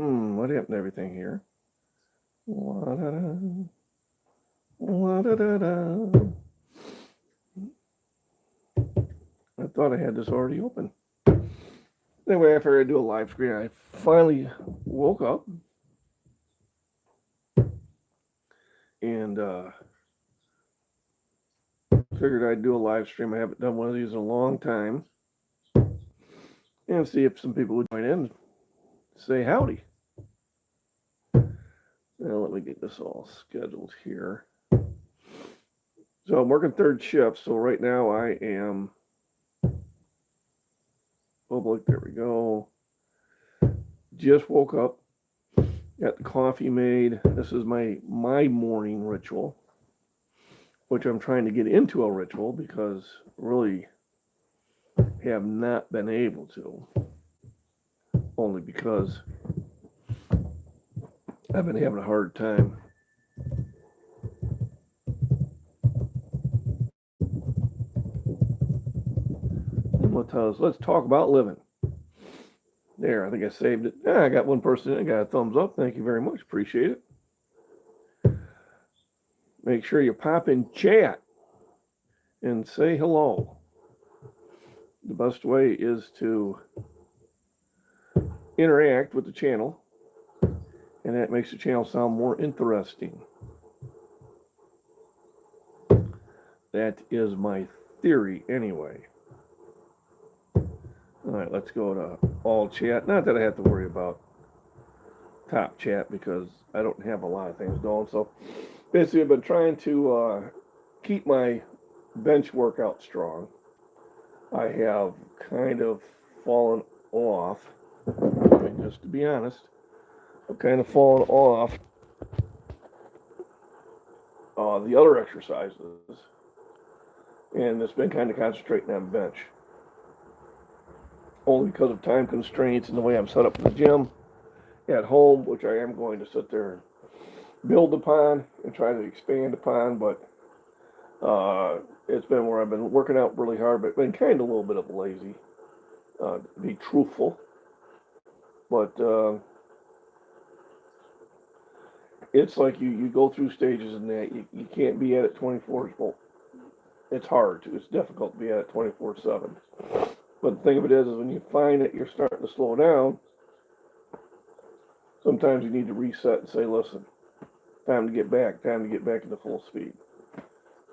What happened to everything here? La-da-da. La-da-da-da. I thought I had this already open. Anyway, after I do a live screen, I finally woke up and figured I'd do a live stream. I haven't done one of these in a long time, and see if some people would join in and say howdy. Now let me get this all scheduled here. So I'm working third shift, so right now I am public. There we go. Just woke up, got the coffee made. This is my morning ritual, which I'm trying to get into a ritual because really have not been able to, only because I've been having a hard time. Let's talk about living. There, I think I saved it. I got one person. I got a thumbs up. Thank you very much. Appreciate it. Make sure you pop in chat and say hello. The best way is to interact with the channel, and that makes the channel sound more interesting. That is my theory anyway. All right, let's go to all chat. Not that I have to worry about top chat because I don't have a lot of things going. So basically, I've been trying to keep my bench workout strong. I have kind of fallen off. I mean, just to be honest, I've kind of fallen off the other exercises, and it's been kind of concentrating on bench. Only because of time constraints and the way I'm set up in the gym at home, which I am going to sit there and build upon and try to expand upon, but it's been where I've been working out really hard, but been kind of a little bit of lazy, to be truthful. But it's like you go through stages in that you can't be at it 24. Well, it's hard to. It's difficult to be at it 24/7. But the thing of it is when you find that you're starting to slow down, sometimes you need to reset and say, listen, time to get back into full speed.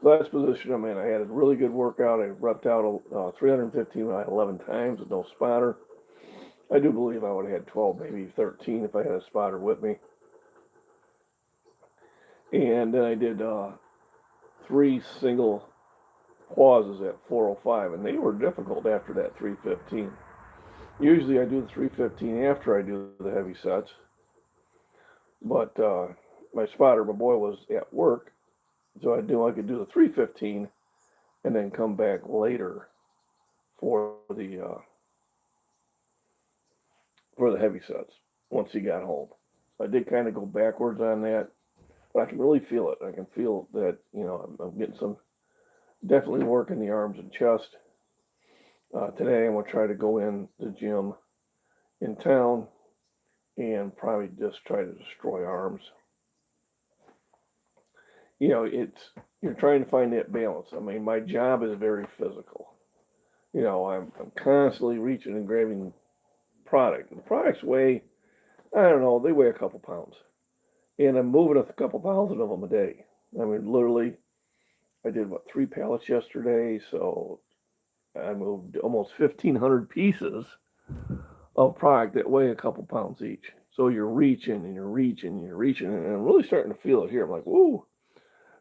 So that's the position I'm in. I had a really good workout. I repped out 315 by 11 times with no spotter. I do believe I would have had 12, maybe 13 if I had a spotter with me. And then I did 3 single pauses at 405, and they were difficult after that 315. Usually I do the 315 after I do the heavy sets, but my boy, was at work, so I could do the 315 and then come back later for the heavy sets once he got home. So I did kind of go backwards on that, but I can really feel it. I can feel that, I'm getting some, definitely working the arms and chest. Today I'm going to try to go in the gym in town and probably just try to destroy arms. You're trying to find that balance. I mean, my job is very physical. I'm constantly reaching and grabbing product. The products weigh, I don't know, they weigh a couple pounds. And I'm moving a couple thousand of them a day. I mean, literally, I did, 3 pallets yesterday, so I moved almost 1,500 pieces of product that weigh a couple pounds each. So you're reaching and you're reaching and you're reaching, and I'm really starting to feel it here. I'm like, woo.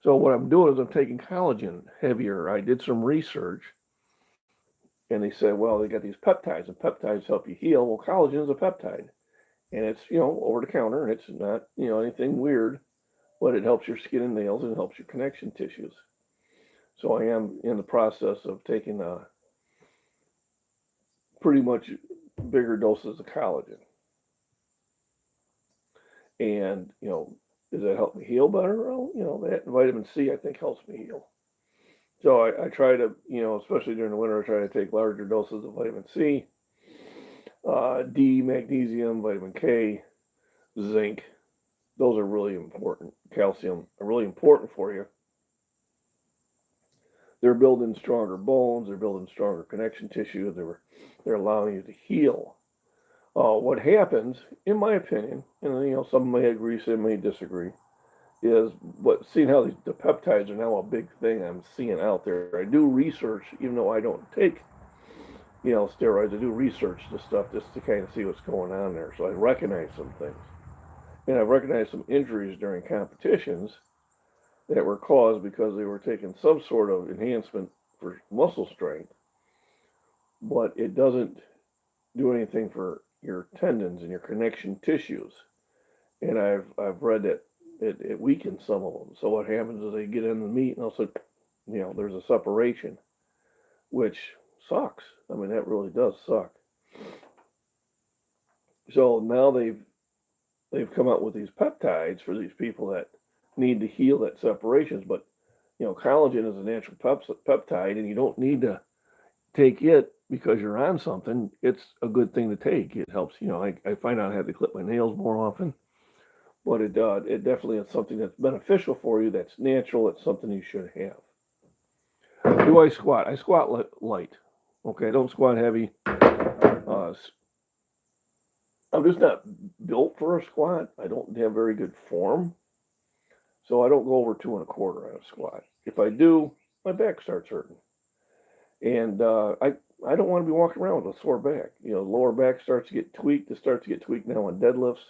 So what I'm doing is I'm taking collagen heavier. I did some research, and they said, well, they got these peptides, and peptides help you heal. Well, collagen is a peptide, and it's, over the counter, and it's not, anything weird, but it helps your skin and nails and it helps your connection tissues. So I am in the process of taking pretty much bigger doses of collagen. And, does that help me heal better? Well, that vitamin C, I think, helps me heal. So I try to, especially during the winter, I try to take larger doses of vitamin C, D, magnesium, vitamin K, zinc. Those are really important. Calcium are really important for you. They're building stronger bones. They're building stronger connection tissue. They're allowing you to heal. What happens, in my opinion, and some may agree, some may disagree, is seeing how the peptides are now a big thing I'm seeing out there. I do research, even though I don't take steroids. I do research this stuff just to kind of see what's going on there. So I recognize some things, and I've recognized some injuries during competitions that were caused because they were taking some sort of enhancement for muscle strength, but it doesn't do anything for your tendons and your connection tissues. And I've read that it weakens some of them. So what happens is they get in the meat and also, there's a separation, which sucks. I mean, that really does suck. So now they've come out with these peptides for these people that need to heal that separations. But collagen is a natural peptide, and you don't need to take it because you're on something. It's a good thing to take. It helps. I find out I have to clip my nails more often, but it definitely is something that's beneficial for you. That's natural. It's something you should have. Do I squat? I squat light. Okay, I don't squat heavy. I'm just not built for a squat. I don't have very good form, so I don't go over 2.25 on a squat. If I do, my back starts hurting. And I don't want to be walking around with a sore back. The lower back starts to get tweaked. It starts to get tweaked now on deadlifts.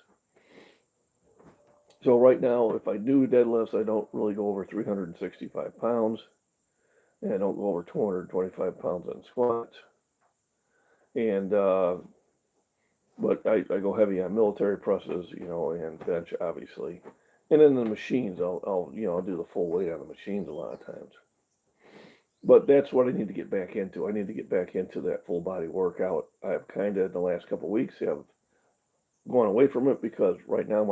So right now, if I do deadlifts, I don't really go over 365 pounds. And I don't go over 225 pounds on squats. And but I go heavy on military presses, and bench, obviously. And then the machines, I'll do the full weight on the machines a lot of times. But that's what I need to get back into. I need to get back into that full body workout. I've kind of, in the last couple of weeks, have gone away from it because right now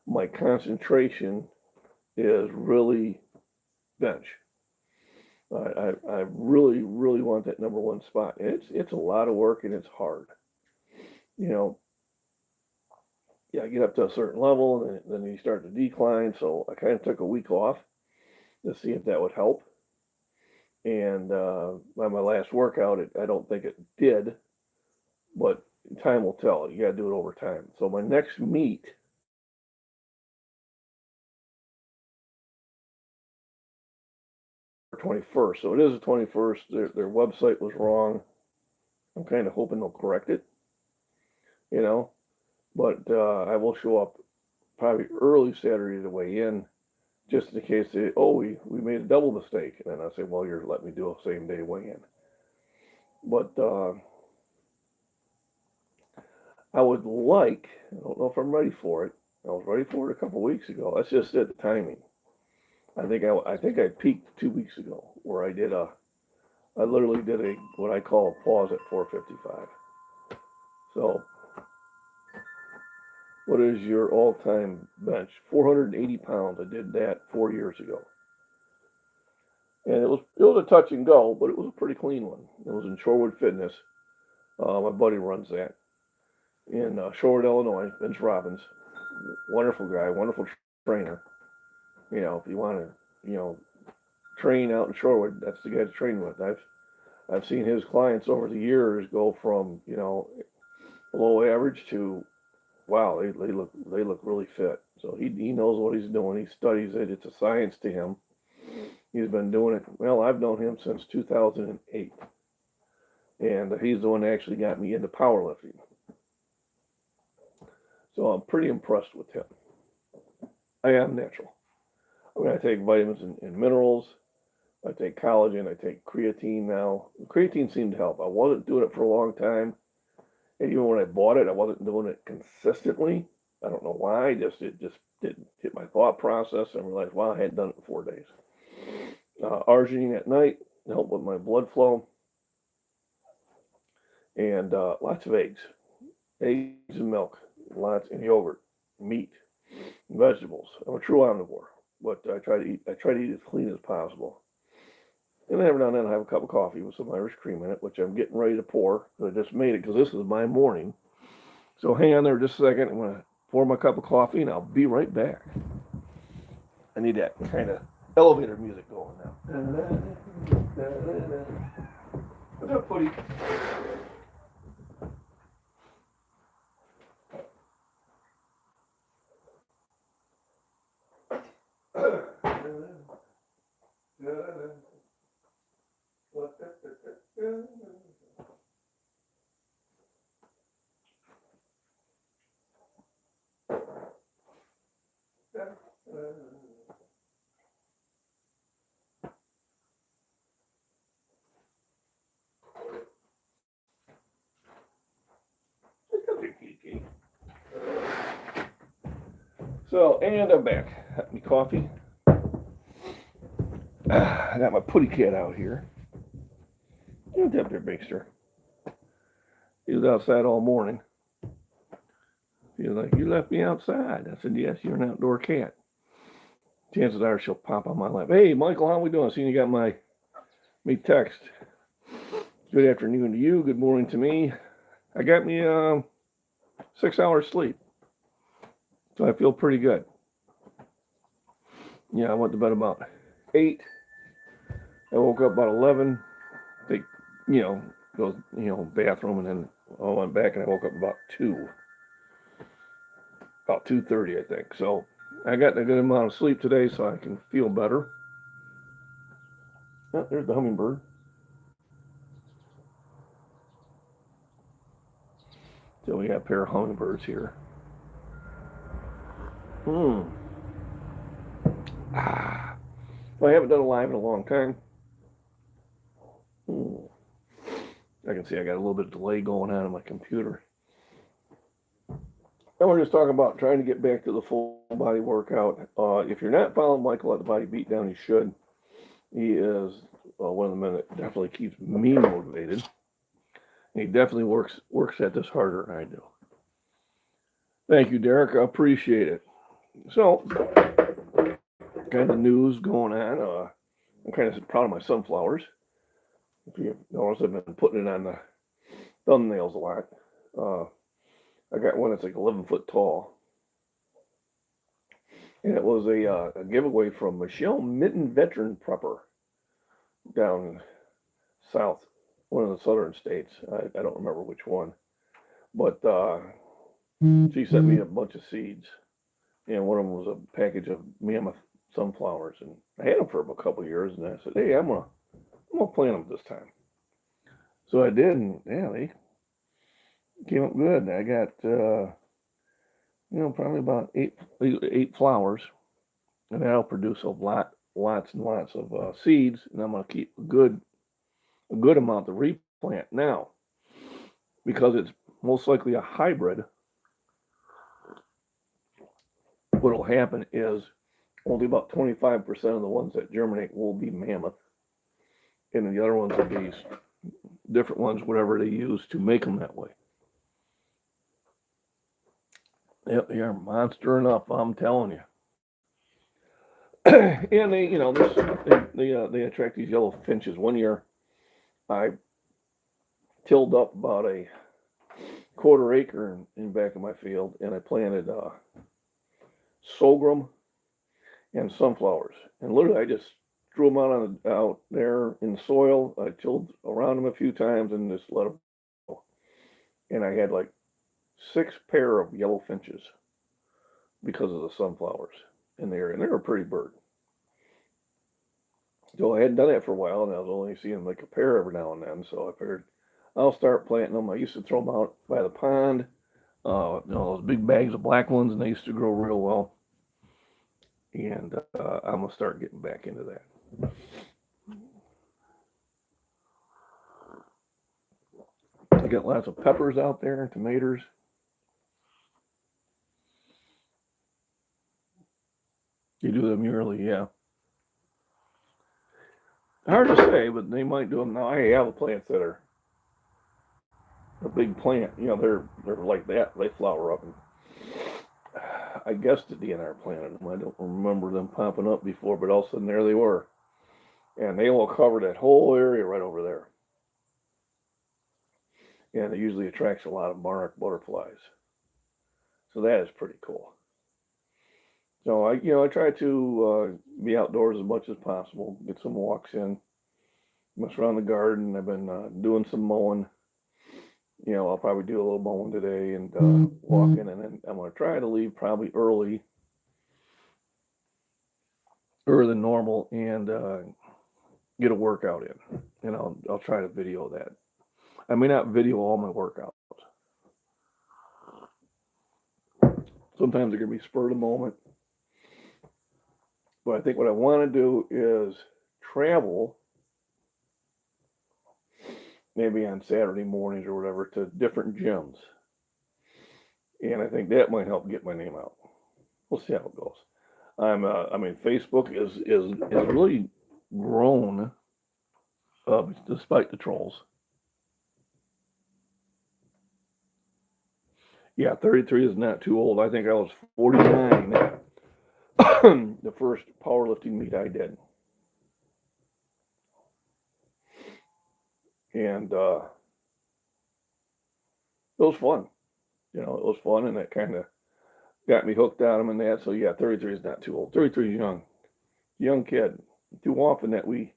my concentration is really bench. I really, really want that number one spot. And it's a lot of work and it's hard. I get up to a certain level and then you start to decline. So I kind of took a week off to see if that would help. And by my last workout, I don't think it did, but time will tell. You got to do it over time. So my next meet, October 21st. So it is the 21st. Their website was wrong. I'm kind of hoping they'll correct it, But I will show up probably early Saturday to weigh in, just in case we made a double mistake. And then I say, well, you're letting me do a same day weigh in. But I would like, I don't know if I'm ready for it. I was ready for it a couple of weeks ago. That's just it, the timing. I think I peaked 2 weeks ago where I literally did what I call a pause at 455. So what is your all-time bench? 480 pounds. I did that 4 years ago. And it was a touch and go, but it was a pretty clean one. It was in Shorewood Fitness. My buddy runs that in Shorewood, Illinois. Vince Robbins, wonderful guy, wonderful trainer. If you want to, train out in Shorewood, that's the guy to train with. I've seen his clients over the years go from below average to wow, they look really fit. So he knows what he's doing. He studies it. It's a science to him. He's been doing it. Well, I've known him since 2008. And he's the one that actually got me into powerlifting. So I'm pretty impressed with him. I am natural. I take vitamins and minerals. I take collagen. I take creatine now. Creatine seemed to help. I wasn't doing it for a long time. And even when I bought it, I wasn't doing it consistently. I don't know why. It just didn't hit my thought process. And realized, wow, I hadn't done it in 4 days. Arginine at night helped with my blood flow. And lots of eggs and milk, lots and yogurt, meat, vegetables. I'm a true omnivore, but I try to eat as clean as possible. And every now and then I have a cup of coffee with some Irish cream in it, which I'm getting ready to pour. I just made it because this is my morning. So hang on there just a second. I'm going to pour my cup of coffee, and I'll be right back. I need that kind of elevator music going now. What's up, Footy? So, and I'm back. Got me coffee. I got my putty cat out here. What's up there, Bakester? He was outside all morning. He was like, "You left me outside." I said, "Yes, you're an outdoor cat." Chances are she'll pop on my lap. Hey, Michael, how we doing? Seeing you got me text. Good afternoon to you. Good morning to me. I got me 6 hours sleep, so I feel pretty good. Yeah, I went to bed about 8. I woke up about 11. Take, go, bathroom, and then I went back and I woke up about 2. About 2:30, I think. So I got a good amount of sleep today, so I can feel better. Oh, there's the hummingbird. So we got a pair of hummingbirds here. Ah. Well, I haven't done a live in a long time. I can see I got a little bit of delay going on my computer. And we're just talking about trying to get back to the full body workout. If you're not following Michael at the Body Beatdown, you should. He is one of the men that definitely keeps me motivated. He definitely works at this harder than I do. Thank you, Derek. I appreciate it. So, kind of news going on. I'm kind of proud of my sunflowers. If you notice, I've been putting it on the thumbnails a lot. I got one that's like 11 foot tall. And it was a giveaway from Michelle Mitten Veteran Prepper down south, one of the southern states. I don't remember which one. But she sent me a bunch of seeds. And one of them was a package of mammoth sunflowers. And I had them for a couple of years. And I said, hey, I'm gonna plant them this time. So I did. And yeah, they came up good. I got, probably about eight flowers. And that'll produce lots and lots of seeds. And I'm going to keep a good amount to replant now, because it's most likely a hybrid. What'll happen is only about 25% of the ones that germinate will be mammoth, and the other ones will be different ones, whatever they use to make them that way. Yep, they are monster enough, I'm telling you. And they attract these yellow finches. One year, I tilled up about a quarter acre in back of my field, and I planted sorghum and sunflowers. And literally, I just threw them out there in the soil. I tilled around them a few times and just let them go. And I had like 6 pair of yellow finches because of the sunflowers in the area. And they're a pretty bird. So I hadn't done that for a while, and I was only seeing like a pair every now and then. So I figured I'll start planting them. I used to throw them out by the pond. Those big bags of black ones, and they used to grow real well. And I'm going to start getting back into that. I got lots of peppers out there, tomatoes. You do them yearly, yeah. Hard to say, but they might do them now. I have plants that are a big plant. They're like that. They flower up. And I guessed the DNR planted them. I don't remember them popping up before, but all of a sudden there they were. And they will cover that whole area right over there. And it usually attracts a lot of monarch butterflies. So that is pretty cool. So I try to be outdoors as much as possible, get some walks in, mess around the garden. I've been doing some mowing. I'll probably do a little mowing today and walking, and then I'm going to try to leave probably earlier than normal and get a workout in. And I'll try to video that. I may not video all my workouts. Sometimes they're going to be spur of the moment. But I think what I want to do is travel, maybe on Saturday mornings or whatever, to different gyms. And I think that might help get my name out. We'll see how it goes. Facebook is really grown, despite the trolls. Yeah, 33 is not too old. I think I was 49 the first powerlifting meet I did. And it was fun. It was fun, and that kind of got me hooked on them and that. So yeah, 33 is not too old. 33 is young kid. Too often that we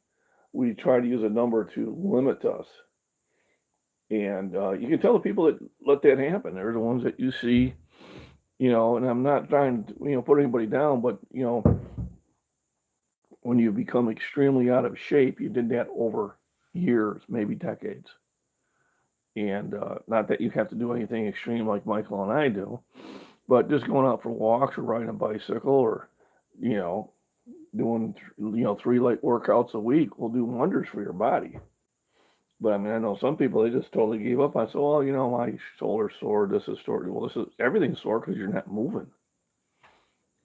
try to use a number to limit us. And you can tell the people that let that happen. They're the ones that you see, and I'm not trying to, put anybody down, but, when you become extremely out of shape, you did that over years, maybe decades. And not that you have to do anything extreme like Michael and I do, but just going out for walks or riding a bicycle or, doing, 3 light workouts a week will do wonders for your body. But I know some people, they just totally gave up. I said, well, my shoulder's sore, this is sore. Well, everything's sore because you're not moving.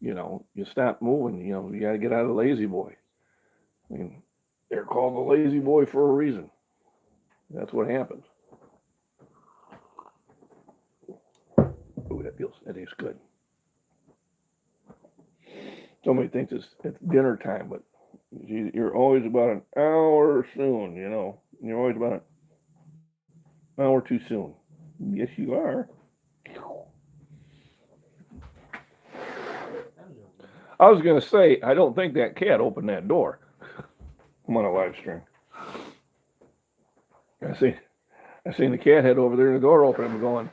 You stop moving, you got to get out of the lazy boy. They're called the lazy boy for a reason. That's what happens. Ooh, that tastes good. Somebody thinks it's dinner time, but you're always about an hour soon, You're always about an hour too soon. Yes, you are. I was going to say, I don't think that cat opened that door. I'm on a live stream. I seen the cat head over there and the door open. I'm going,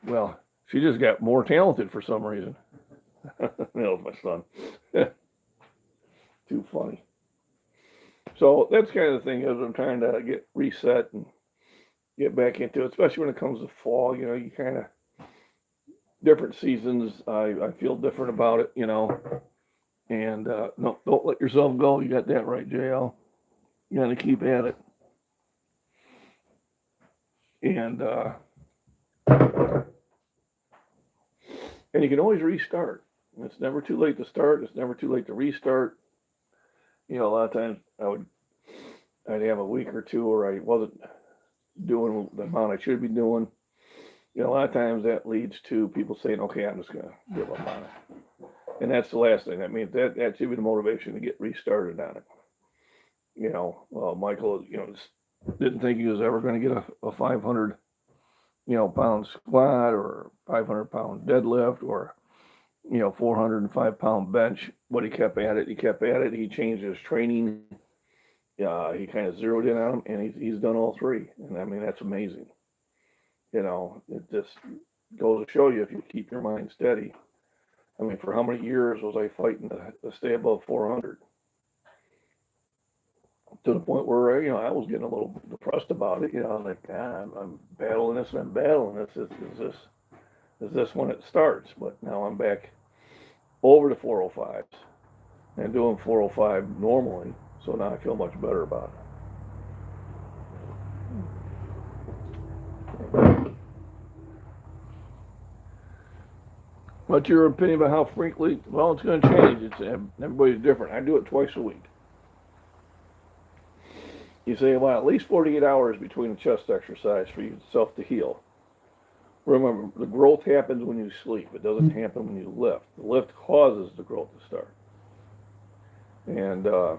well, she just got more talented for some reason. That was my son. Too funny. So that's kind of the thing, is I'm trying to get reset and get back into it, especially when it comes to fall. You kind of, different seasons, I feel different about it, And no, don't let yourself go. You got that right, JL. You got to keep at it. And you can always restart. It's never too late to start. It's never too late to restart. A lot of times I'd have a week or two where I wasn't doing the amount I should be doing. A lot of times that leads to people saying, okay, I'm just going to give up on it. And that's the last thing. That should be the motivation to get restarted on it. Michael, didn't think he was ever going to get a 500, pound squat or 500-pound deadlift or, 405-pound bench. But he kept at it. He changed his training. He kind of zeroed in on him, and he's done all three. And that's amazing. It just goes to show you, if you keep your mind steady. For how many years was I fighting to stay above 400? To the point where, I was getting a little depressed about it. Like, God, I'm battling this and I'm battling this. Is this when it starts? But now I'm back over the 405s and doing 405 normally. So now I feel much better about it. What's your opinion about how frequently? Well, it's going to change. Everybody's different. I do it twice a week. You say, well, at least 48 hours between a chest exercise for yourself to heal. Remember, the growth happens when you sleep. It doesn't happen when you lift. The lift causes the growth to start. And there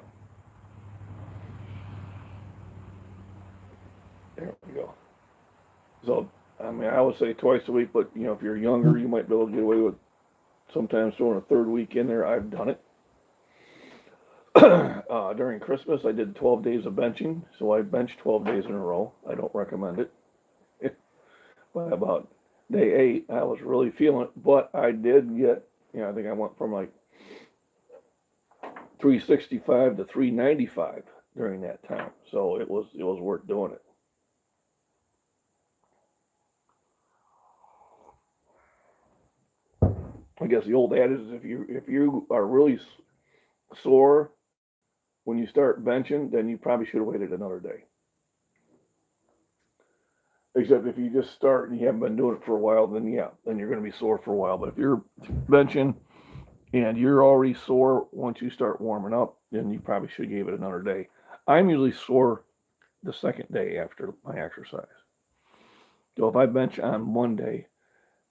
we go. So I mean, I would say twice a week, but if you're younger, you might be able to get away with sometimes throwing a third week in there. I've done it. During Christmas, I did 12 days of benching, so I benched 12 days in a row. I don't recommend it. But about day 8, I was really feeling it, but I did get, I think I went from like 365 to 395 during that time, so it was worth doing it. I guess the old adage is if you are really sore when you start benching, then you probably should have waited another day. Except if you just start and you haven't been doing it for a while, then yeah, then you're going to be sore for a while. But if you're benching and you're already sore once you start warming up, then you probably should give it another day. I'm usually sore the second day after my exercise. So if I bench on Monday,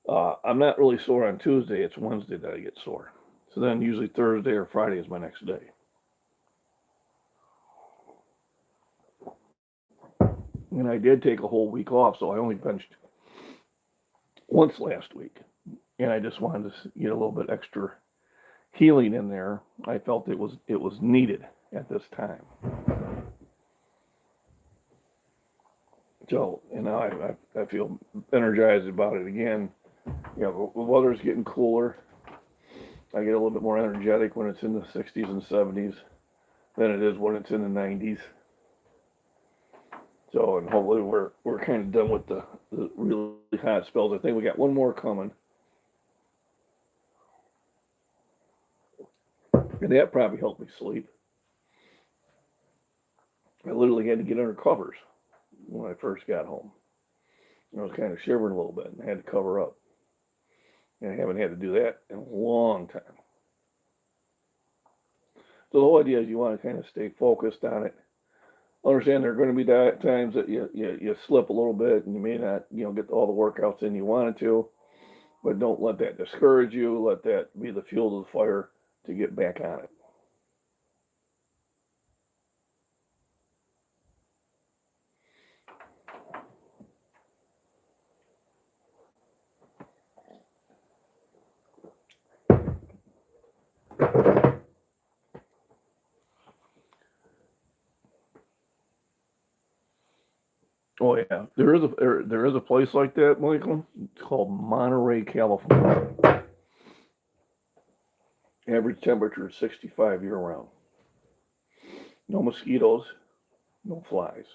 I'm not really sore on Tuesday. It's Wednesday that I get sore. So then usually Thursday or Friday is my next day. And I did take a whole week off, so I only benched once last week. And I just wanted to get a little bit extra healing in there. I felt it was needed at this time. So, and now I feel energized about it again. The weather's getting cooler. I get a little bit more energetic when it's in the 60s and 70s than it is when it's in the 90s. So, and hopefully we're kind of done with the really hot spells. I think we got one more coming. And that probably helped me sleep. I literally had to get under covers when I first got home. I was kind of shivering a little bit and I had to cover up. And I haven't had to do that in a long time. So the whole idea is you want to kind of stay focused on it. Understand there are going to be times that you slip a little bit and you may not get all the workouts in you wanted to, but don't let that discourage you. Let that be the fuel to the fire to get back on it. Oh yeah, there is a place like that, Michael. It's called Monterey, California. Average temperature is 65 year round. No mosquitoes, no flies.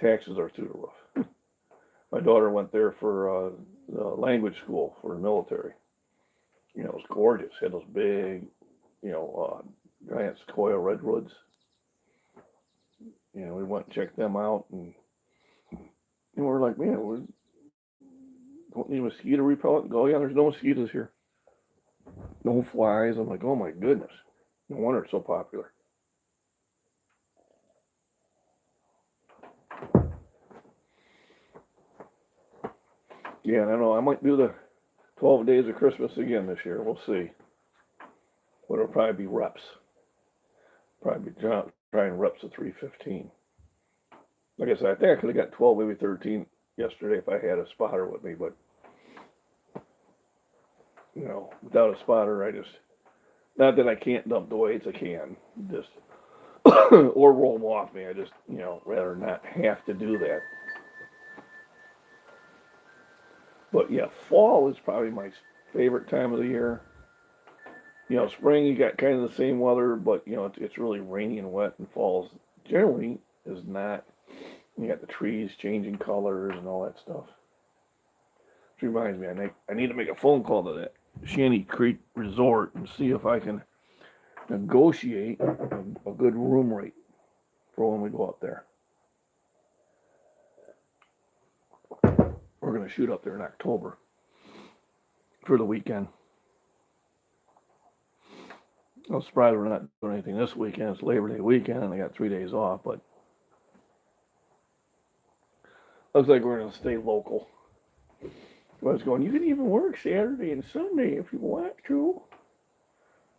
Taxes are through the roof. My daughter went there for language school for the military. It was gorgeous. Had those big, giant sequoia redwoods. We went and checked them out, and we were like, man, we don't need mosquito repellent. Go, yeah, there's no mosquitoes here. No flies. I'm like, oh my goodness. No wonder it's so popular. Yeah, I don't know. I might do the 12 days of Christmas again this year. We'll see. But it'll probably be reps. Probably be trying reps of 315. Like I said, I think I could have got 12, maybe 13 yesterday if I had a spotter with me. But, without a spotter, not that I can't dump the weights, I can. Just, or roll them off me. I just, rather not have to do that. But yeah, fall is probably my favorite time of the year. Spring you got kind of the same weather, but it's really rainy and wet, and fall generally is not. You got the trees changing colors and all that stuff. Which reminds me, I need to make a phone call to that Shanty Creek Resort and see if I can negotiate a good room rate for when we go up there. We're going to shoot up there in October for the weekend. I'm surprised we're not doing anything this weekend. It's Labor Day weekend, and I got 3 days off, but looks like we're going to stay local. I was going, you can even work Saturday and Sunday if you want to.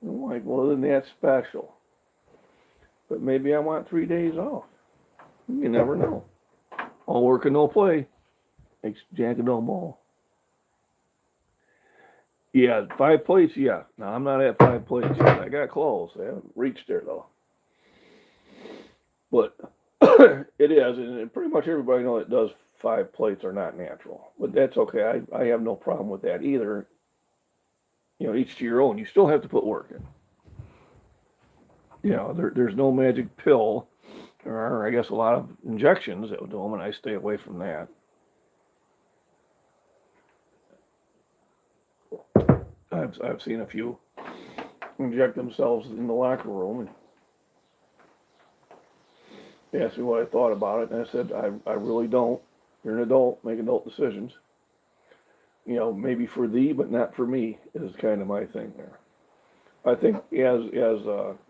I'm like, well, then that's special. But maybe I want 3 days off. You never know. All work and no play makes Jack and no ball. Yeah, 5 plates. Yeah, no, I'm not at 5 plates yet. I got close. I haven't reached there though. But it is, and pretty much everybody knows that does 5 plates are not natural. But that's okay. I have no problem with that either. Each to your own. You still have to put work in. There's no magic pill. There are, I guess, a lot of injections that would do them, and I stay away from that. I've seen a few inject themselves in the locker room and they asked me what I thought about it, and I said I really don't. You're an adult, make adult decisions. Maybe for thee, but not for me is kind of my thing there. I think as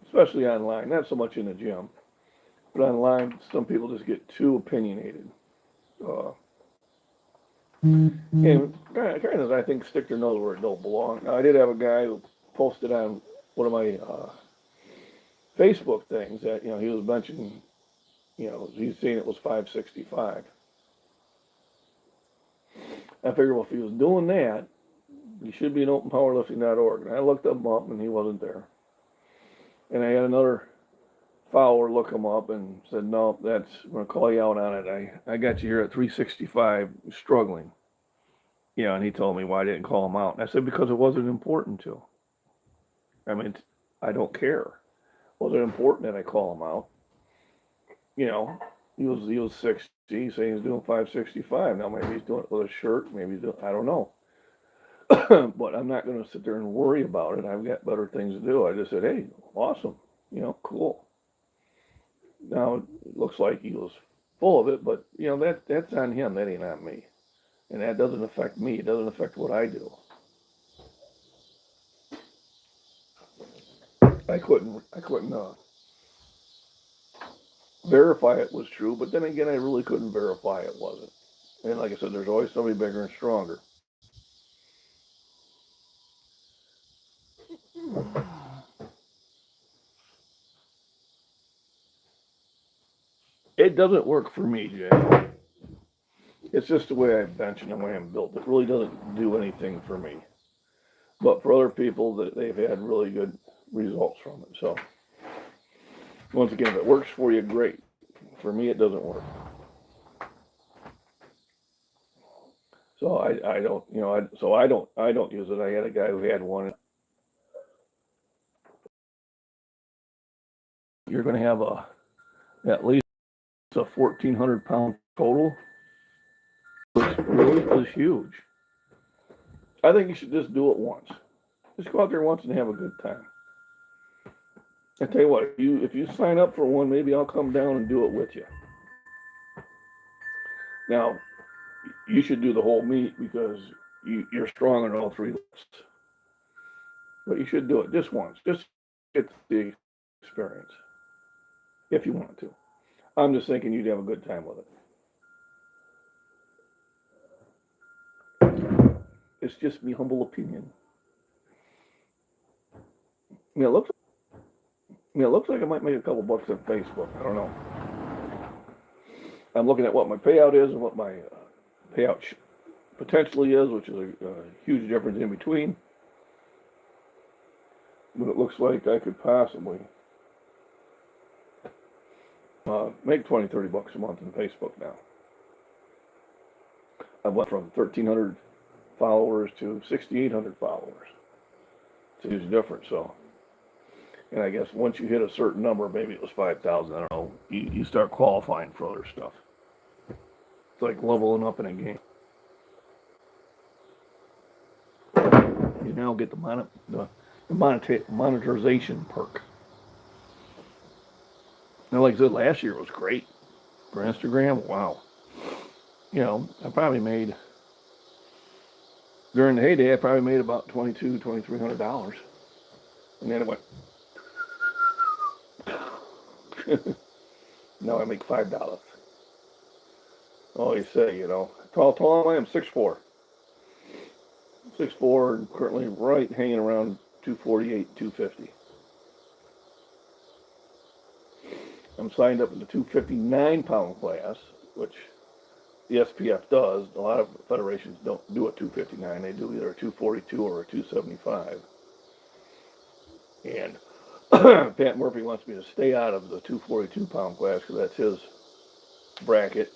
especially online, not so much in the gym, but online, some people just get too opinionated. Uh, and kind of, I think, stick their nose where it don't belong. Now, I did have a guy who posted on one of my Facebook things that he was mentioning, he's saying it was 565. I figured, well, if he was doing that, he should be in openpowerlifting.org. And I looked him up, and he wasn't there. And I had another follower look him up and said, no, I'm going to call you out on it. I got you here at 365, struggling. And he told me why I didn't call him out. And I said, because it wasn't important to. I mean, I don't care. Was it important that I call him out? He was 60, saying he's doing 565. Now maybe he's doing it with a shirt, maybe he's doing, I don't know. But I'm not going to sit there and worry about it. I've got better things to do. I just said, hey, awesome, cool. Now it looks like he was full of it, but that's on him. That ain't on me, and that doesn't affect me. It doesn't affect what I do. I couldn't verify it was true, but then again, I really couldn't verify it wasn't. And like I said, there's always somebody bigger and stronger. It doesn't work for me, Jay. It's just the way I bench and the way I'm built. It really doesn't do anything for me. But for other people, that they've had really good results from it. So once again, if it works for you, great. For me, it doesn't work. So I don't, I don't use it. I had a guy who had one. You're going to have at least a 1,400-pound total. Which really is huge. I think you should just do it once. Just go out there once and have a good time. I tell you what, if you sign up for one, maybe I'll come down and do it with you. Now, you should do the whole meet because you're strong in all three lifts. But you should do it just once. Just get the experience. If you want to. I'm just thinking you'd have a good time with it. It's just my humble opinion. It looks like I might make a couple bucks on Facebook. I don't know. I'm looking at what my payout is and what my payout potentially is, which is a huge difference in between. But it looks like I could possibly make 20, 30 bucks a month in Facebook now. I went from 1,300 followers to 6,800 followers. It's a huge difference. So, and I guess once you hit a certain number, maybe it was 5,000. I don't know. You start qualifying for other stuff. It's like leveling up in a game. You now get the monetization perk. Now, like I said, last year was great for Instagram. Wow. I probably made, during the heyday, I probably made about $2,200, $2,300. And then it went, now I make $5. Oh, you say, how tall am I? I'm 6'4". 6'4", and currently hanging around 248, 250. I'm signed up in the 259-pound class, which the SPF does. A lot of federations don't do a 259. They do either a 242 or a 275. And Pat Murphy wants me to stay out of the 242 pound class because that's his bracket.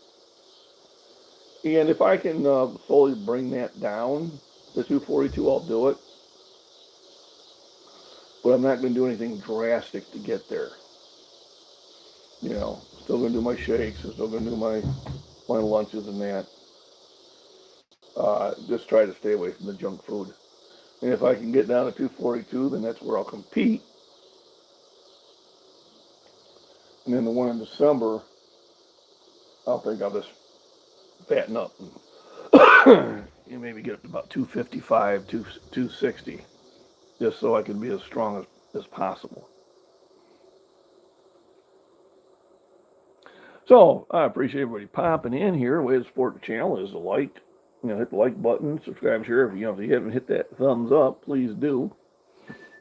And if I can slowly bring that down to 242, I'll do it. But I'm not going to do anything drastic to get there. You know, still going to do my shakes, still going to do my lunches and that. Just try to stay away from the junk food. And if I can get down to 242, then that's where I'll compete. And then the one in December, I'll just fatten up and you maybe get up to about 255, 260, just so I can be as strong as possible. So I appreciate everybody popping in here. The way to support the channel is to like, hit the like button, subscribe, share. If you haven't hit that thumbs up, please do.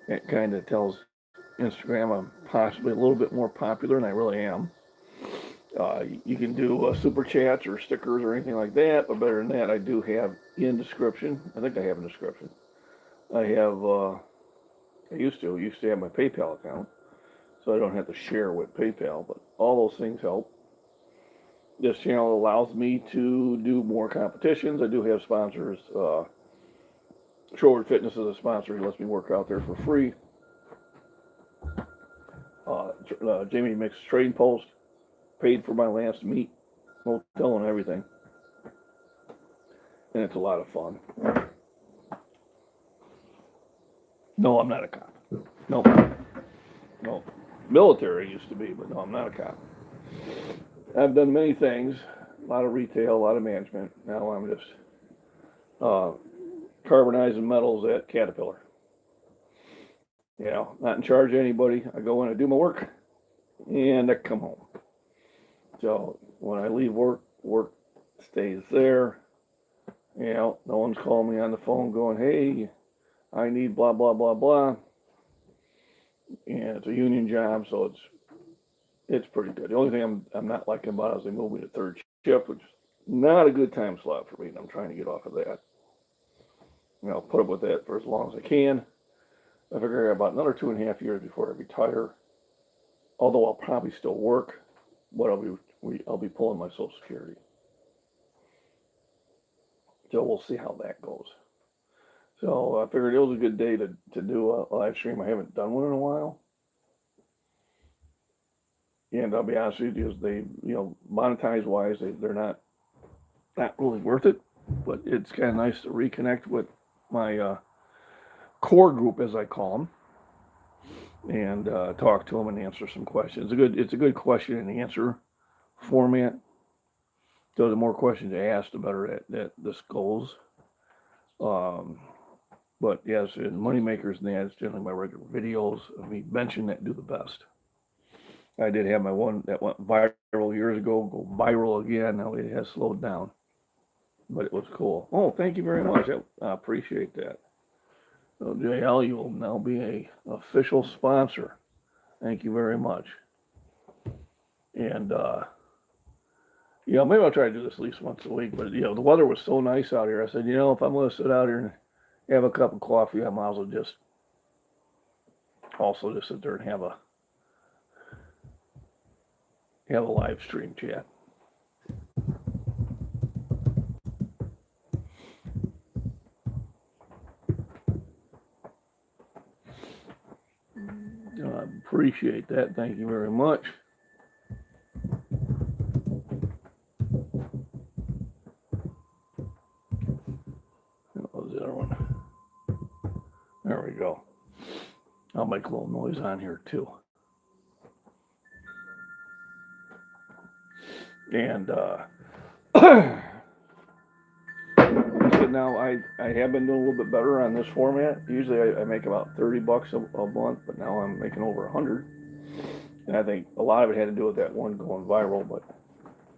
That kind of tells Instagram I'm possibly a little bit more popular than I really am. You can do super chats or stickers or anything like that, but better than that, I do have in description. I think I have in description. I have. I used to have my PayPal account, so I don't have to share with PayPal. But all those things help. This channel allows me to do more competitions. I do have sponsors. Shorewood Fitness is a sponsor. He lets me work out there for free. Jamie makes trading post. Paid for my last meet, hotel and everything. And it's a lot of fun. No, I'm not a cop. No. Military used to be, but no, I'm not a cop. I've done many things, a lot of retail, a lot of management. Now I'm just carbonizing metals at Caterpillar. Not in charge of anybody. I go in, I do my work, and I come home. So when I leave work stays there. No one's calling me on the phone going, hey, I need blah, blah, blah, blah. And it's a union job, so it's pretty good. The only thing I'm not liking about it is they moved me to third shift, which is not a good time slot for me, and I'm trying to get off of that. I'll put up with that for as long as I can. I figure I got about another 2.5 years before I retire. Although I'll probably still work, but I'll be pulling my Social Security. So we'll see how that goes. So I figured it was a good day to do a live stream. I haven't done one in a while. And I'll be honest with you, they, monetize wise, they're not really worth it. But it's kind of nice to reconnect with my core group, as I call them, and talk to them and answer some questions. It's a good question and answer format. So the more questions you ask, the better that this goes. But yes, in Moneymakers and that's generally my regular videos of me benching that do the best. I did have my one that went viral years ago, go viral again. Now it has slowed down, but it was cool. Oh, thank you very much. I appreciate that. So JL, you will now be a official sponsor. Thank you very much. And maybe I'll try to do this at least once a week. But the weather was so nice out here. I said, if I'm going to sit out here and have a cup of coffee, I might as well just sit there and have a live stream chat. I appreciate that. Thank you very much. What was the other one? There we go. I'll make a little noise on here too. And now I have been doing a little bit better on this format. Usually I make about $30 a month, but now I'm making over 100. And I think a lot of it had to do with that one going viral, but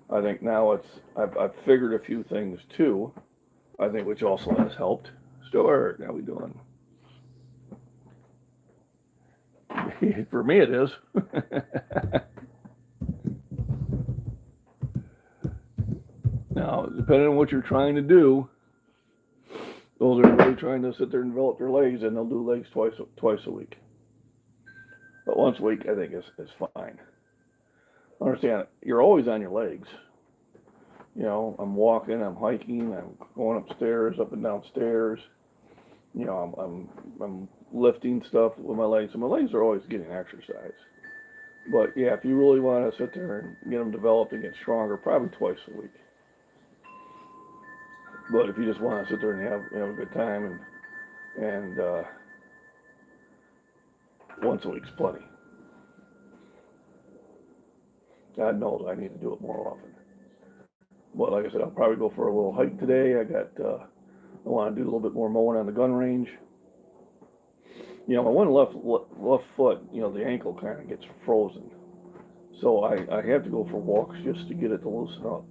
I think now I've figured a few things too, I think, which also has helped. Stuart, how we doing? For me it is. Now, depending on what you're trying to do, those are really trying to sit there and develop their legs, and they'll do legs twice a week. But once a week, I think is fine. Understand, you're always on your legs. I'm walking, I'm hiking, I'm going upstairs, up and down stairs. I'm lifting stuff with my legs, and my legs are always getting exercise. But yeah, if you really want to sit there and get them developed and get stronger, probably twice a week. But if you just want to sit there and have a good time and once a week's plenty. God knows I need to do it more often. But like I said, I'll probably go for a little hike today. I want to do a little bit more mowing on the gun range. My one left foot, the ankle kind of gets frozen. So I have to go for walks just to get it to loosen up.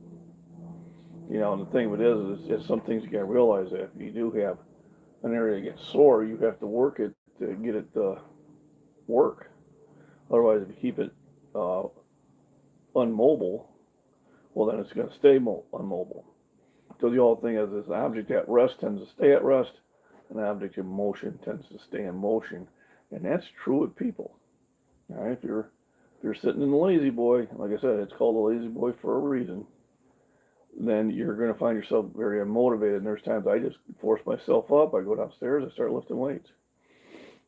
And the thing of it is some things you got to realize that if you do have an area that gets sore, you have to work it to get it to work. Otherwise, if you keep it unmobile, well, then it's going to stay unmobile. So the whole thing is an object at rest tends to stay at rest, an object in motion tends to stay in motion, and that's true with people. All right, if you're sitting in the lazy boy, like I said, it's called a lazy boy for a reason, then you're going to find yourself very unmotivated. And there's times I just force myself up. I go downstairs, I start lifting weights.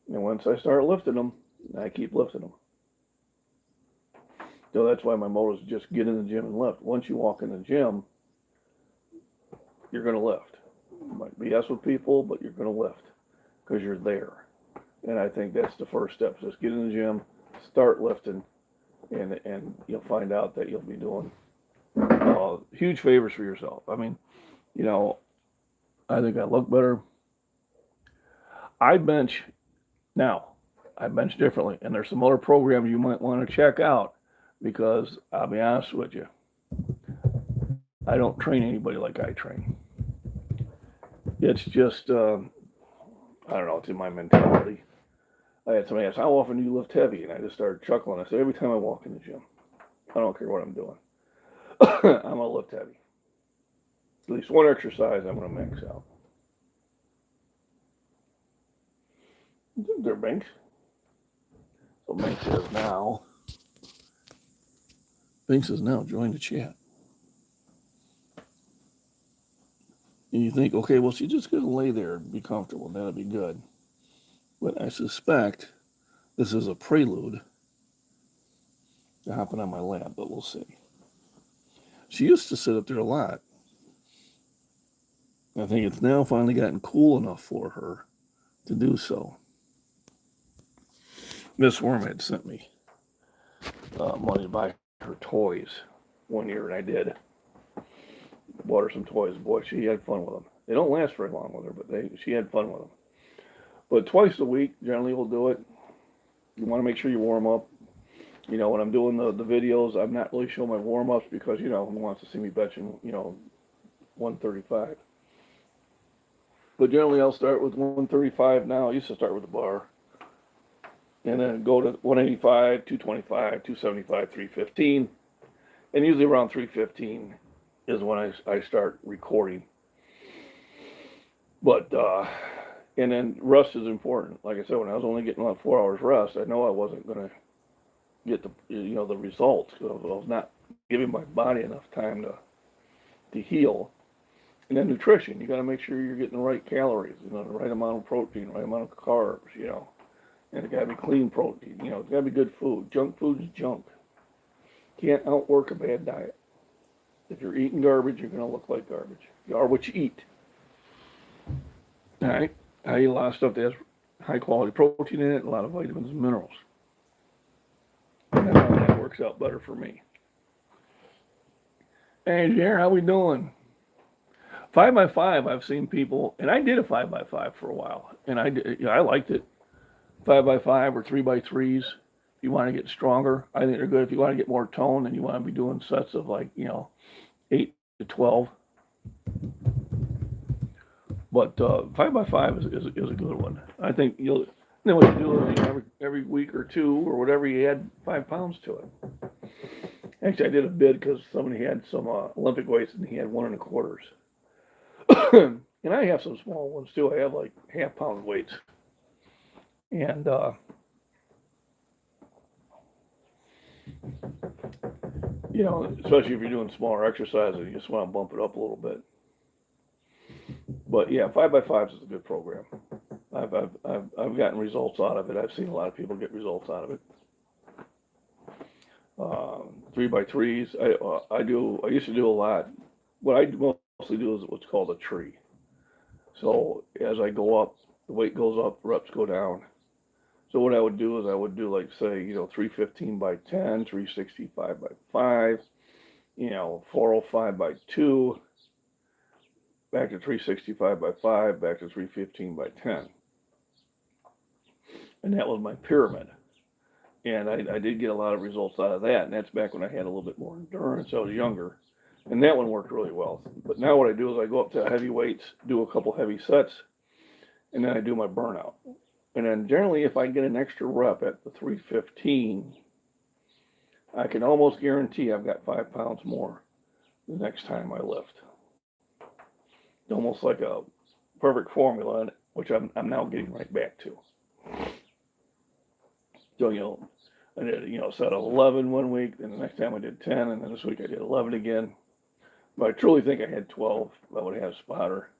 And once I start lifting them, I keep lifting them. So that's why my motto is just get in the gym and lift. Once you walk in the gym, you're going to lift. You might BS with people, but you're going to lift because you're there. And I think that's the first step. Just get in the gym, start lifting, and you'll find out that you'll be doing huge favors for yourself. I mean, I think I look better. I bench differently, and there's some other programs you might want to check out because I'll be honest with you, I don't train anybody like I train. It's just, I don't know, it's in my mentality. I had somebody ask, how often do you lift heavy? And I just started chuckling. I said, every time I walk in the gym. I don't care what I'm doing. I'm going to lift heavy. At least one exercise I'm going to max out. There, Banks. So Banks says now. Banks says now, join the chat. And you think, okay, well, she's just going to lay there and be comfortable. That'll be good. But I suspect this is a prelude to hopping on my lap, but we'll see. She used to sit up there a lot. I think it's now finally gotten cool enough for her to do so. Miss Worm had sent me money to buy her toys one year, and I did. Bought her some toys. Boy, she had fun with them. They don't last very long with her, but she had fun with them. But twice a week, generally, we'll do it. You want to make sure you warm up. When I'm doing the videos, I'm not really showing my warm-ups because, who wants to see me benching, 135. But generally, I'll start with 135 now. I used to start with the bar. And then go to 185, 225, 275, 315. And usually around 315 is when I start recording. But, and then rest is important. Like I said, when I was only getting about 4 hours rest, I know I wasn't going to get the results. I was not giving my body enough time to heal. And then nutrition, you got to make sure you're getting the right calories, the right amount of protein, the right amount of carbs, and it got to be clean protein, it's got to be good food. Junk food is junk. Can't outwork a bad diet. If you're eating garbage, you're going to look like garbage. You are what you eat. All right? I eat a lot of stuff that has high quality protein in it, a lot of vitamins and minerals. And that works out better for me. Hey, Jer, how we doing? 5x5, I've seen people, and I did a 5x5 for a while, and I liked it. 5x5 or 3x3s. If you want to get stronger, I think they're good. If you want to get more tone, and you want to be doing sets of 8 to 12. But 5x5 is a good one. I think what you do is every week or two or whatever, you add 5 pounds to it. Actually, I did a bid because somebody had some Olympic weights and he had 1 1/4s. And I have some small ones too. I have like half-pound weights. And, especially if you're doing smaller exercises, you just want to bump it up a little bit. But yeah, 5x5s is a good program. I've gotten results out of it. I've seen a lot of people get results out of it. 3x3s, I used to do a lot. What I mostly do is what's called a tree. So as I go up, the weight goes up, reps go down. So what I would do is I would do like say 315x10, 365x5, 405x2, back to 365x5, back to 315x10, and that was my pyramid. And I did get a lot of results out of that, and that's back when I had a little bit more endurance. I was younger, and that one worked really well. But now what I do is I go up to heavy weights, do a couple heavy sets, and then I do my burnout. And then generally, if I get an extra rep at the 315, I can almost guarantee I've got 5 pounds more the next time I lift. It's almost like a perfect formula, which I'm now getting right back to. So, I did, set of 11 one week, then the next time I did 10, and then this week I did 11 again. But I truly think I had 12. I would have a spotter.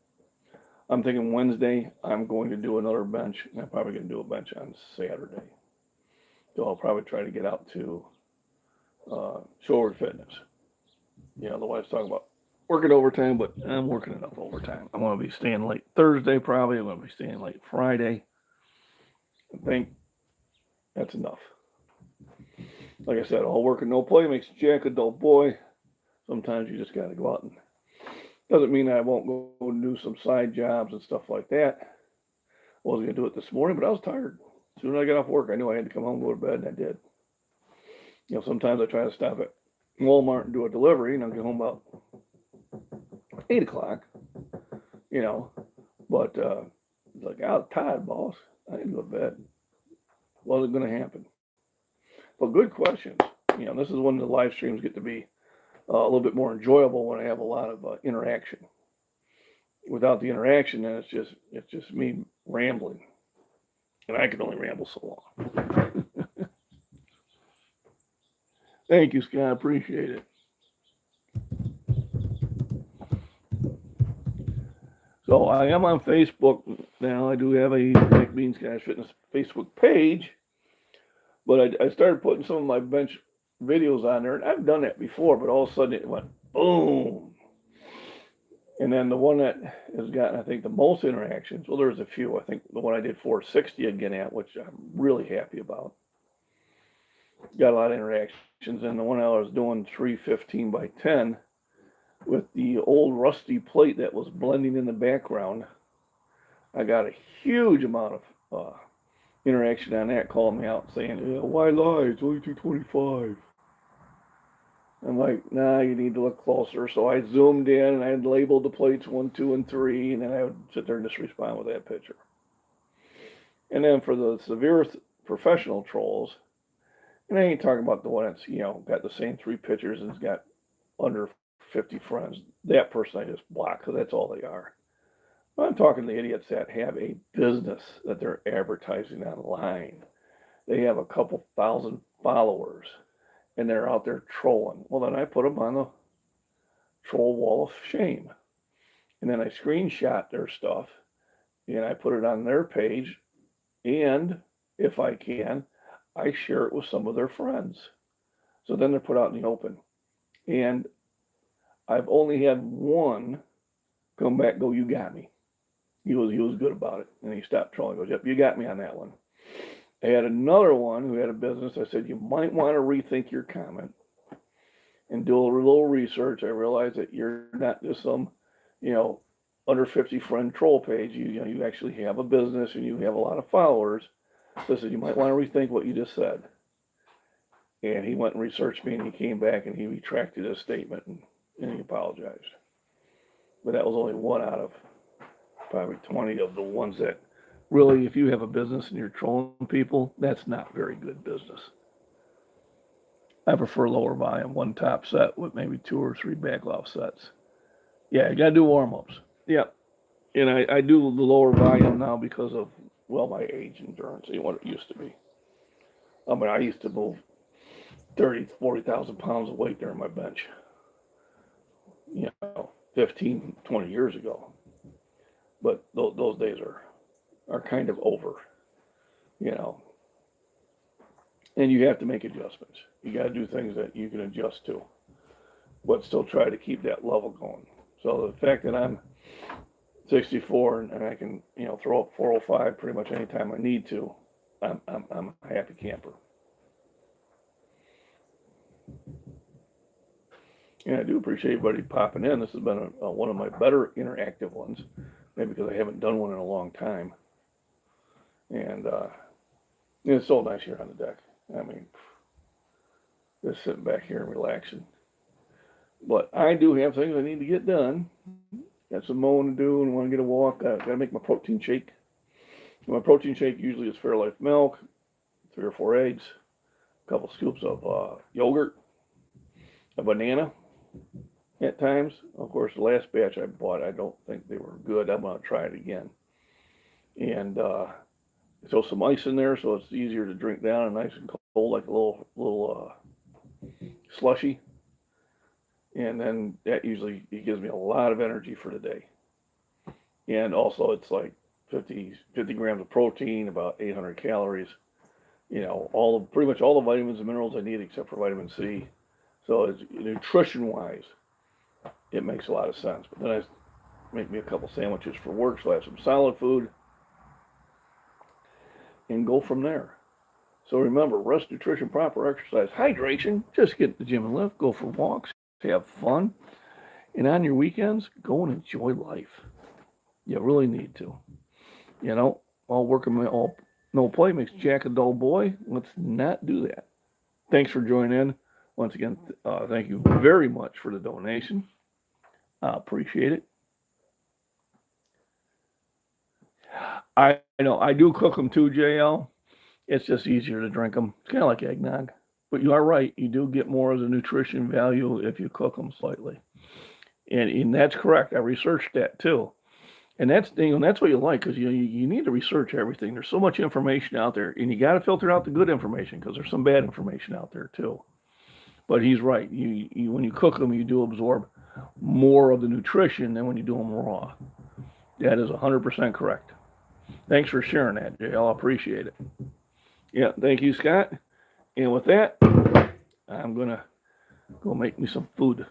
I'm thinking Wednesday, I'm going to do another bench, and I'm probably going to do a bench on Saturday. So I'll probably try to get out to Shore Fitness. The wife's talking about working overtime, but I'm working enough overtime. I'm going to be staying late Thursday probably. I'm going to be staying late Friday. I think that's enough. Like I said, all work and no play makes Jack a dull boy. Sometimes you just got to go out, and doesn't mean I won't go and do some side jobs and stuff like that. I wasn't going to do it this morning, but I was tired. As soon as I got off work, I knew I had to come home and go to bed, and I did. Sometimes I try to stop at Walmart and do a delivery, and I'll get home about 8 o'clock, But it's like, I was tired, boss. I need to go to bed. Wasn't going to happen. But good questions. This is when the live streams get to be a little bit more enjoyable when I have a lot of interaction. Without the interaction, then it's just me rambling, and I can only ramble so long. Thank you, Scott. Appreciate it. So I am on Facebook now. I do have a MacBean Scottish Fitness Facebook page, but I started putting some of my bench videos on there, and I've done that before, but all of a sudden it went boom. And then the one that has gotten, I think, the most interactions, well, there's a few. I think the one I did 460 again at, which I'm really happy about, got a lot of interactions. And the one I was doing 315x10 with the old rusty plate that was blending in the background, I got a huge amount of interaction on that, calling me out saying, why lie? It's only 225. I'm like, nah, you need to look closer. So I zoomed in and I had labeled the plates 1, 2, and 3, and then I would sit there and just respond with that picture. And then for the severe professional trolls, and I ain't talking about the one that's, got the same 3 pictures and has got under 50 friends. That person I just block because that's all they are. But I'm talking the idiots that have a business that they're advertising online. They have a couple thousand followers, and they're out there trolling. Well, then I put them on the troll wall of shame. And then I screenshot their stuff, and I put it on their page, and if I can, I share it with some of their friends. So then they're put out in the open. And I've only had one come back and go, you got me. He was good about it. And he stopped trolling. He goes, yep, you got me on that one. I had another one who had a business. I said, you might want to rethink your comment and do a little research. I realized that you're not just some, under 50 friend troll page. You actually have a business and you have a lot of followers. So I said, you might want to rethink what you just said. And he went and researched me, and he came back and he retracted his statement and he apologized. But that was only one out of probably 20 of the ones that really, if you have a business and you're trolling people, that's not very good business. I prefer lower volume, one top set with maybe 2 or 3 backoff sets. Yeah, you got to do warm ups. Yeah, and I do the lower volume now because of, well, my age endurance ain't what it used to be. I mean, I used to move 30, 40,000 pounds of weight during my bench, 15, 20 years ago. But those days are kind of over, you know. And you have to make adjustments. You got to do things that you can adjust to, but still try to keep that level going. So the fact that I'm 64 and I can, throw up 405 pretty much anytime I need to, I'm a happy camper. And I do appreciate everybody popping in. This has been one of my better interactive ones, maybe because I haven't done one in a long time. And it's so nice here on the deck. I mean, just sitting back here and relaxing. But I do have things I need to get done. Got some mowing to do and want to get a walk. Got to make my protein shake. My protein shake usually is Fairlife milk, 3 or 4 eggs, a couple scoops of yogurt, a banana at times. Of course, the last batch I bought, I don't think they were good. I'm going to try it again. And throw some ice in there so it's easier to drink down and nice and cold, like a little slushy. And then that usually it gives me a lot of energy for the day. And also it's like 50 grams of protein, about 800 calories. Pretty much all the vitamins and minerals I need except for vitamin C. So it's, nutrition-wise, it makes a lot of sense. But then I make me a couple sandwiches for work, so I have some solid food, and go from there. So remember, rest, nutrition, proper exercise, hydration, just get to the gym and lift, go for walks, have fun, and on your weekends, go and enjoy life. You really need to. All work and all no play makes Jack a dull boy. Let's not do that. Thanks for joining in. Once again, thank you very much for the donation. I appreciate it. I know I do cook them too, JL. It's just easier to drink them. It's kind of like eggnog. But you are right. You do get more of the nutrition value if you cook them slightly. And that's correct. I researched that too. And that's what you like, because you need to research everything. There's so much information out there, and you got to filter out the good information because there's some bad information out there too. But he's right. You when you cook them, you do absorb more of the nutrition than when you do them raw. That is 100% correct. Thanks for sharing that, JL. I appreciate it. Yeah, thank you, Scott. And with that, I'm going to go make me some food.